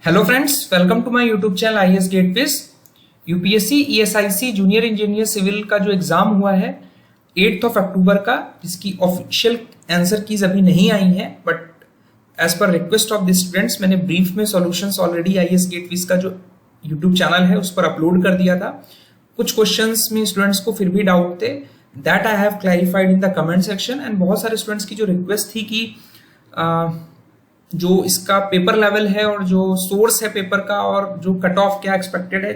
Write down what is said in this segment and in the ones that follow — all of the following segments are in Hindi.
Hello friends, welcome to my YouTube channel IAS gate quiz. UPSC ESIC junior engineer civil का जो एग्जाम हुआ है 8 अक्टूबर का, जिसकी ऑफिशियल आंसर कीज अभी नहीं आई हैं, but as per request of the students मैंने ब्रीफ में solutions already IAS gate quiz का जो यूट्यूब चैनल है उस पर अपलोड कर दिया था। कुछ क्वेश्चंस में स्टूडेंट्स को फिर भी डाउट थे, that I have clarified in the comment section. And बहुत सारे स्टूडेंट्स की जो रिक्वेस्ट थी कि जो इसका पेपर लेवल है और जो सोर्स है पेपर का और जो कट ऑफ क्या एक्सपेक्टेड है,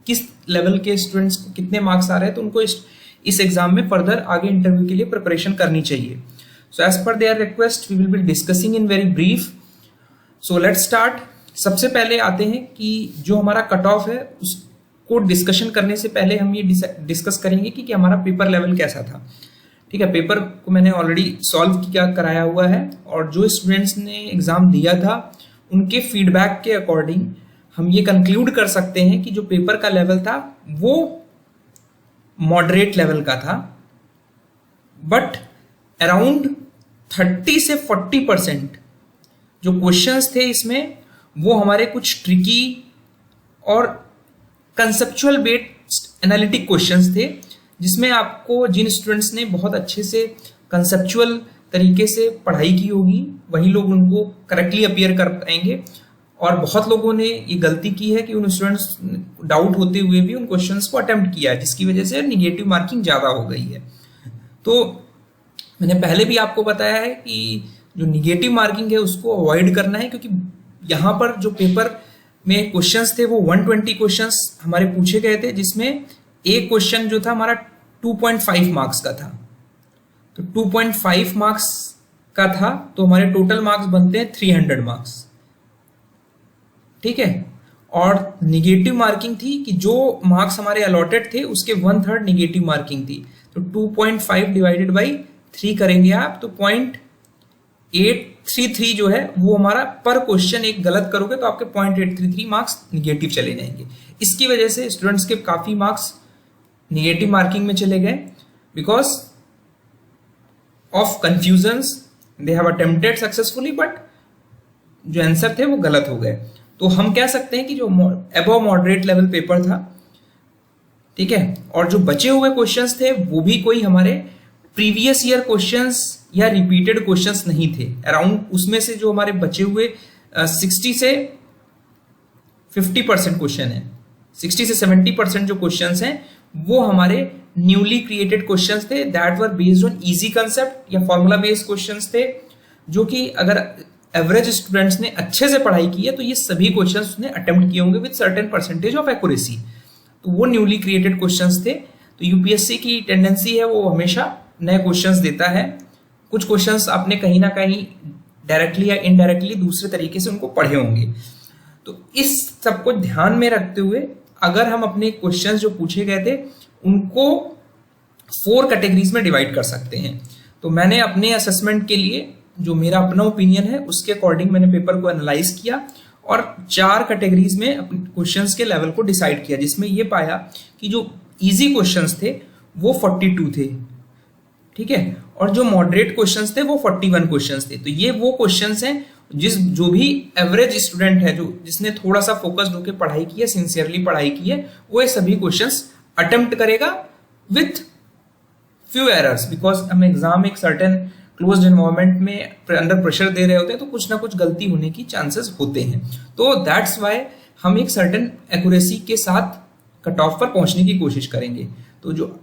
किस लेवल के स्टूडेंट्स को कितने मार्क्स आ रहे हैं, तो उनको इस एग्जाम में फर्दर आगे इंटरव्यू के लिए प्रिपरेशन करनी चाहिए। So as per their request we will be discussing in very brief. So let's start. सबसे पहले आते हैं कि जो हमारा कट ऑफ है उसको डिस्कशन करने से पहले हम ये डिस्कस करेंगे कि हमारा पेपर लेवल कैसा था। ठीक है, पेपर को मैंने ऑलरेडी सॉल्व किया कराया हुआ है और जो स्टूडेंट्स ने एग्जाम दिया था उनके फीडबैक के अकॉर्डिंग हम ये कंक्लूड कर सकते हैं कि जो पेपर का लेवल था वो मॉडरेट लेवल का था, बट अराउंड 30 से 40% जो क्वेश्चंस थे इसमें वो हमारे कुछ ट्रिकी और कंसेप्चुअल बेस्ड एनालिटिक क्वेश्चंस थे, जिसमें आपको जिन स्टूडेंट्स ने बहुत अच्छे से कंसेप्चुअल तरीके से पढ़ाई की होगी वही लोग उनको करेक्टली अपीयर कर पाएंगे। और बहुत लोगों ने ये गलती की है कि उन स्टूडेंट्स डाउट होते हुए भी उन क्वेश्चंस को अटेम्प्ट किया है, जिसकी वजह से निगेटिव मार्किंग ज़्यादा हो गई है। तो मैंने पहले भी आपको बताया है कि जो निगेटिव मार्किंग है उसको अवॉइड करना है, क्योंकि यहाँ पर जो पेपर में क्वेश्चंस थे वो 120 क्वेश्चंस हमारे पूछे गए थे, जिसमें एक क्वेश्चन जो था हमारा 2.5 मार्क्स का था। तो 2.5 मार्क्स का था तो हमारे टोटल मार्क्स बनते हैं 300 मार्क्स। ठीक है, और निगेटिव मार्किंग थी कि जो मार्क्स हमारे अलॉटेड थे उसके 1/3 निगेटिव मार्किंग थी। तो 2.5 डिवाइडेड बाई 3 करेंगे आप तो 0.833 जो है वो हमारा पर क्वेश्चन एक गलत करोगे तो आपके 0.833 मार्क्स निगेटिव चले जाएंगे। इसकी वजह से स्टूडेंट्स के काफी मार्क्स निगेटिव मार्किंग में चले गए because of confusions. They have attempted successfully but जो आंसर थे वो गलत हो गए। तो हम कह सकते हैं कि जो अबव मॉडरेट लेवल पेपर था, ठीक है, और जो बचे हुए क्वेश्चंस थे वो भी कोई हमारे प्रीवियस ईयर क्वेश्चंस या रिपीटेड क्वेश्चंस नहीं थे। अराउंड उसमें से जो हमारे बचे हुए 60 से 50% क्वेश्चन है, 60 से 70% जो क्वेश्चंस हैं वो हमारे न्यूली क्रिएटेड क्वेश्चंस थे, that were based on easy concept या फॉर्मूला बेस्ड क्वेश्चंस थे, जो कि अगर एवरेज स्टूडेंट्स ने अच्छे से पढ़ाई की है तो ये सभी क्वेश्चंस उसने अटेम्प्ट किए होंगे with certain percentage of accuracy. तो वो न्यूली क्रिएटेड क्वेश्चंस थे। तो यूपीएससी की टेंडेंसी है वो हमेशा नए क्वेश्चंस देता है। कुछ क्वेश्चंस आपने कहीं ना कहीं डायरेक्टली या इनडायरेक्टली दूसरे तरीके से उनको पढ़े होंगे। तो इस सबको ध्यान में रखते हुए अगर हम अपने क्वेश्चंस जो पूछे गए थे उनको 4 कैटेगरीज में डिवाइड कर सकते हैं। तो मैंने अपने असेसमेंट के लिए जो मेरा अपना ओपिनियन है उसके अकॉर्डिंग मैंने पेपर को एनालाइज किया और 4 कैटेगरीज में अपने क्वेश्चंस के लेवल को डिसाइड किया, जिसमें ये पाया कि जो इजी क्वेश्चंस थे वो 42 थे, ठीक है, और जो मॉडरेट क्वेश्चंस थे वो 41 क्वेश्चंस थे। तो ये वो क्वेश्चंस हैं जो भी एवरेज स्टूडेंट है, जो जिसने थोड़ा सा फोकस्ड होकर पढ़ाई की है, सिंसियरली पढ़ाई की है, वो ये सभी क्वेश्चंस अटेम्प्ट करेगा विथ फ्यू एरर्स, बिकॉज हम एग्जाम एक सर्टेन क्लोज्ड एनवायरनमेंट में अंडर प्रेशर दे रहे होते हैं तो कुछ ना कुछ गलती होने की चांसेस होते हैं। तो दैट्स वाई हम एक सर्टेन एक्यूरेसी के साथ कट ऑफ पर पहुंचने की कोशिश करेंगे। तो जो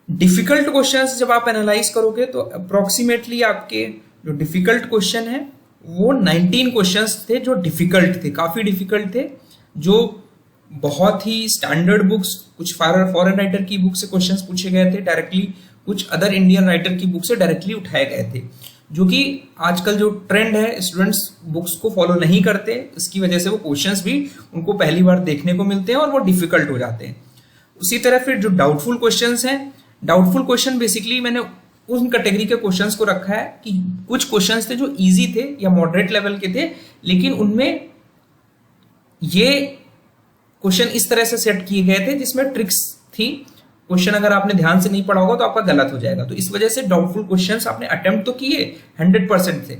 डिफिकल्ट क्वेश्चंस जब आप एनालाइज करोगे तो अप्रोक्सीमेटली आपके जो डिफिकल्ट क्वेश्चन है वो 19 क्वेश्चंस थे जो डिफिकल्ट थे, काफी डिफिकल्ट थे, जो बहुत ही स्टैंडर्ड बुक्स, कुछ फॉरेन राइटर की बुक से क्वेश्चंस पूछे गए थे डायरेक्टली, कुछ अदर इंडियन राइटर की बुक से डायरेक्टली उठाए गए थे, जो कि आजकल जो ट्रेंड है स्टूडेंट्स बुक्स को फॉलो नहीं करते, इसकी वजह से वो क्वेश्चंस भी उनको पहली बार देखने को मिलते हैं और वो डिफिकल्ट हो जाते हैं। उसी तरह फिर जो डाउटफुल क्वेश्चंस हैं, डाउटफुल क्वेश्चन बेसिकली मैंने उन कैटेगरी के क्वेश्चंस को रखा है कि कुछ क्वेश्चंस थे जो इजी थे या मॉडरेट लेवल के थे, लेकिन उनमें ये क्वेश्चन इस तरह से सेट किए गए थे जिसमें ट्रिक्स थी। क्वेश्चन अगर आपने ध्यान से नहीं पढ़ा होगा तो आपका गलत हो जाएगा। तो इस वजह से डाउटफुल क्वेश्चंस आपने अटेम्प्ट तो किए 100% थे,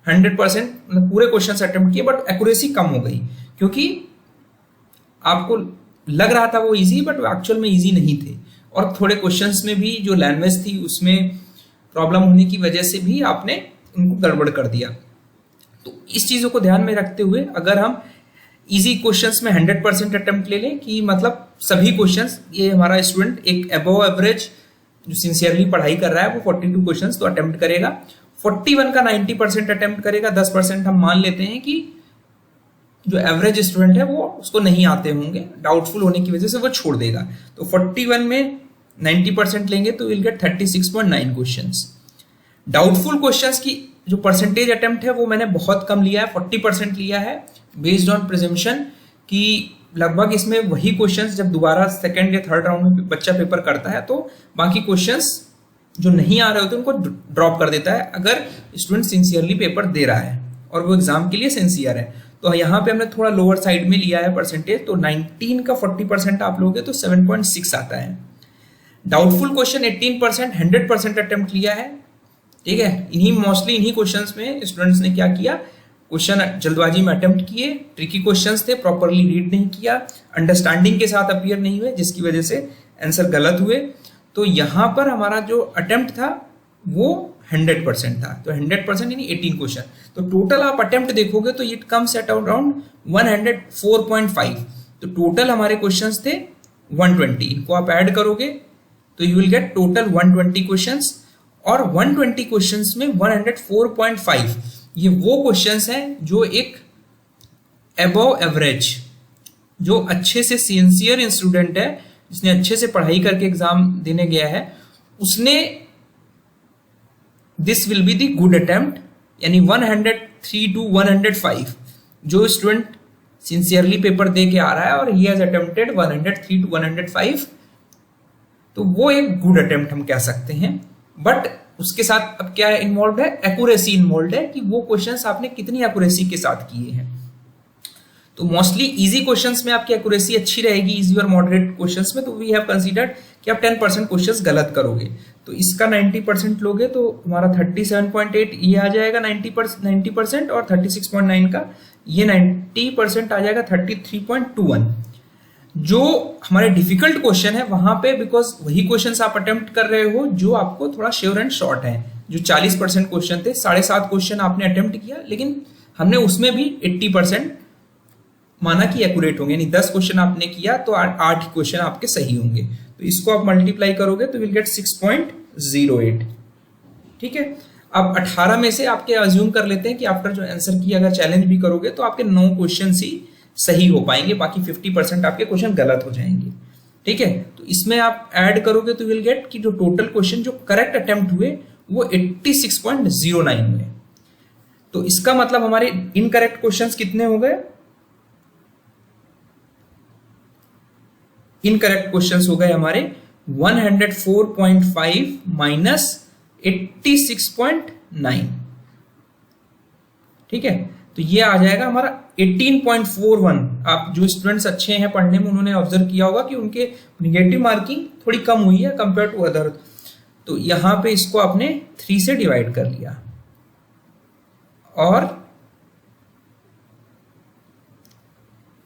100% पूरे क्वेश्चन अटेम्प्ट किए, बट एक्यूरेसी कम हो गई क्योंकि आपको लग रहा था वो इजी, बट एक्चुअल में इजी नहीं थे। और थोड़े क्वेश्चंस में भी जो लैंग्वेज थी उसमें प्रॉब्लम होने की वजह से भी आपने उनको गड़बड़ कर दिया। तो इस चीज़ों को ध्यान में रखते हुए अगर हम इजी क्वेश्चंस में 100% अटेम्प्ट ले लें कि मतलब सभी क्वेश्चंस, ये हमारा स्टूडेंट एक अबव एवरेज जो सिंसियरली पढ़ाई कर रहा है वो 42 क्वेश्चंस तो अटेम्प्ट करेगा, 41 का 90% अटेम्प्ट करेगा, 10% हम मान लेते हैं कि जो एवरेज स्टूडेंट है वो उसको नहीं आते होंगे, डाउटफुल होने की वजह से वो छोड़ देगा। तो 41 में 90% लेंगे तो will get 36.9 questions. Doubtful questions की जो परसेंटेज अटेम्प्ट है वो मैंने बहुत कम लिया है, 40% लिया है, बेस्ड ऑन प्रिजम्पशन कि लगभग इसमें वही क्वेश्चंस जब दोबारा सेकंड या थर्ड राउंड में बच्चा पेपर करता है तो बाकी क्वेश्चंस जो नहीं आ रहे होते उनको ड्रॉप कर देता है अगर स्टूडेंट सिंसियरली पेपर दे रहा है और वो एग्जाम के लिए सिंसियर है। तो यहाँ पे हमने थोड़ा लोअर साइड में लिया है परसेंटेज, तो 19 का 40% आप लोगे तो 7.6 आता है। डाउटफुल क्वेश्चन 18%, 100% अटेम्प्ट लिया है, ठीक है। मोस्टली इन्हीं क्वेश्चंस में स्टूडेंट्स ने क्या किया, क्वेश्चन जल्दबाजी में अटेम्प्ट किए, ट्रिकी क्वेश्चंस थे, प्रॉपरली रीड नहीं किया, अंडरस्टैंडिंग के साथ अपीयर नहीं हुए, जिसकी वजह से आंसर गलत हुए। तो यहाँ पर हमारा जो अटेम्प्ट था वो 100% था, तो 100% यानी 18 क्वेश्चन। तो टोटल आप अटेम्प्ट देखोगे तो इट कम्स एट अराउंड 104.5। तो टोटल हमारे क्वेश्चंस थे 120, इनको आप ऐड करोगे तो you will get total 120 questions. और 120 क्वेश्चंस में 104.5 ये वो क्वेश्चंस हैं जो एक अबव एवरेज, जो अच्छे से सिंसियर स्टूडेंट है, जिसने अच्छे से पढ़ाई करके एग्जाम देने गया है, उसने this will be the good attempt, यानी 103 to 105 जो स्टूडेंट सिंसियरली पेपर दे के आ रहा है और ही हैज अटेम्प्टेड 103 to 105, तो वो एक गुड अटेम्प्ट हम कह सकते हैं। बट उसके साथ अब क्या इन्वॉल्व है, एक्यूरेसी इन्वॉल्व है कि वो क्वेश्चंस आपने कितनी एक्यूरेसी के साथ किए हैं। तो मोस्टली इजी क्वेश्चंस में आपकी एक्यूरेसी अच्छी रहेगी, इजी और मॉडरेट क्वेश्चंस में तो वी हैव कंसीडर्ड कि आप 10% क्वेश्चंस गलत करोगे, तो इसका 90% लोगे तो हमारा 37.8 ये आ जाएगा 90% और 36.9 का ये 90% आ जाएगा 33.21। जो हमारे डिफिकल्ट क्वेश्चन है वहां पे, बिकॉज वही क्वेश्चंस आप अटेम्प्ट कर रहे हो जो आपको थोड़ा श्योर एंड शॉर्ट है, जो 40% क्वेश्चन थे, 7.5 क्वेश्चन आपने अटेम्प्ट किया, लेकिन हमने उसमें भी 80% माना कि एक्यूरेट होंगे, यानी 10 क्वेश्चन आपने किया तो 8 क्वेश्चन आपके सही होंगे। तो इसको आप मल्टीप्लाई करोगे तो विल गेट 6.08, ठीक है। अब 18 में से आपके अज्यूम कर लेते हैं कि आफ्टर जो आंसर की अगर चैलेंज भी करोगे तो आपके 9 क्वेश्चन ही सही हो पाएंगे, बाकी 50% आपके क्वेश्चन गलत हो जाएंगे, ठीक है। तो इसमें आप ऐड करोगे तो विल गेट कि जो टोटल क्वेश्चन जो करेक्ट अटेम्प्ट हुए वो 86.09 हुए। तो इसका मतलब हमारे इनकरेक्ट क्वेश्चंस कितने हो गए, इनकरेक्ट क्वेश्चंस हो गए हमारे 104.5 माइनस 86.9, ठीक है। तो ये आ जाएगा हमारा 18.41। आप जो स्टूडेंट्स अच्छे हैं पढ़ने में उन्होंने ऑब्जर्व किया होगा कि उनके निगेटिव मार्किंग थोड़ी कम हुई है कंपेयर टू अदर, तो यहां पे इसको आपने 3 से डिवाइड कर लिया और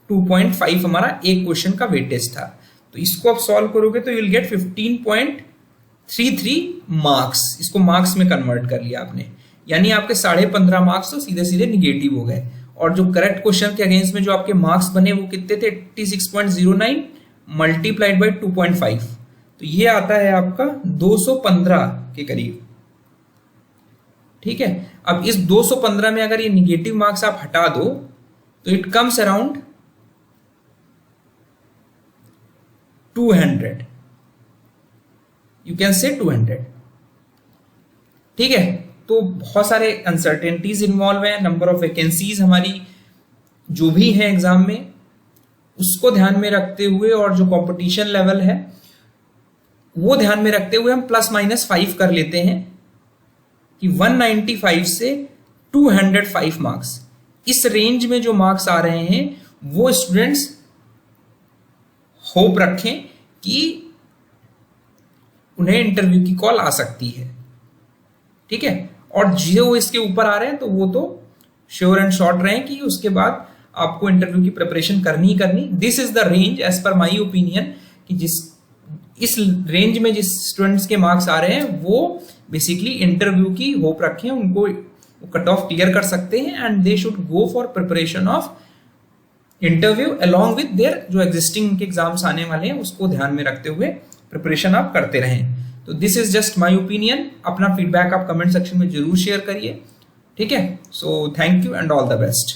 2.5 हमारा एक क्वेश्चन का वेटेज था। तो इसको आप सॉल्व करोगे तो यू विल गेट 15.33 मार्क्स, इसको मार्क्स में कन्वर्ट कर लिया आपने, यानी आपके 15.5 मार्क्स तो सीधे सीधे निगेटिव हो गए। और जो करेक्ट क्वेश्चन के अगेंस्ट में जो आपके मार्क्स बने वो कितने थे, 86.09 मल्टीप्लाइड बाई 2.5, तो ये आता है आपका 215 के करीब, ठीक है। अब इस 215 में अगर ये निगेटिव मार्क्स आप हटा दो तो it comes around 200, you can say 200, ठीक है। तो बहुत सारे अनसर्टेनिटीज इन्वॉल्व हैं, नंबर ऑफ वैकेंसीज हमारी जो भी है एग्जाम में उसको ध्यान में रखते हुए और जो कंपटीशन लेवल है वो ध्यान में रखते हुए हम ±5 कर लेते हैं कि 195 से 205 मार्क्स, इस रेंज में जो मार्क्स आ रहे हैं वो स्टूडेंट्स होप रखें कि उन्हें इंटरव्यू की कॉल आ सकती है, ठीक है। और जो इसके ऊपर आ रहे हैं तो वो तो श्योर एंड शॉर्ट रहे कि उसके बाद आपको इंटरव्यू की प्रिपरेशन करनी ही करनी। This is the range as per my opinion कि इस रेंज में जिस स्टूडेंट्स के मार्क्स आ रहे हैं वो बेसिकली इंटरव्यू की होप रखें, उनको कट ऑफ क्लियर कर सकते हैं and they should go for preparation of interview along with their जो एग्जिस्टिंग के एग्जाम्स आने वाले हैं उसको ध्यान में रखते हुए प्रिपरेशन आप करते रहें। तो this is just my opinion. अपना फीडबैक आप कमेंट सेक्शन में जरूर शेयर करिए, ठीक है। So thank you and all the best.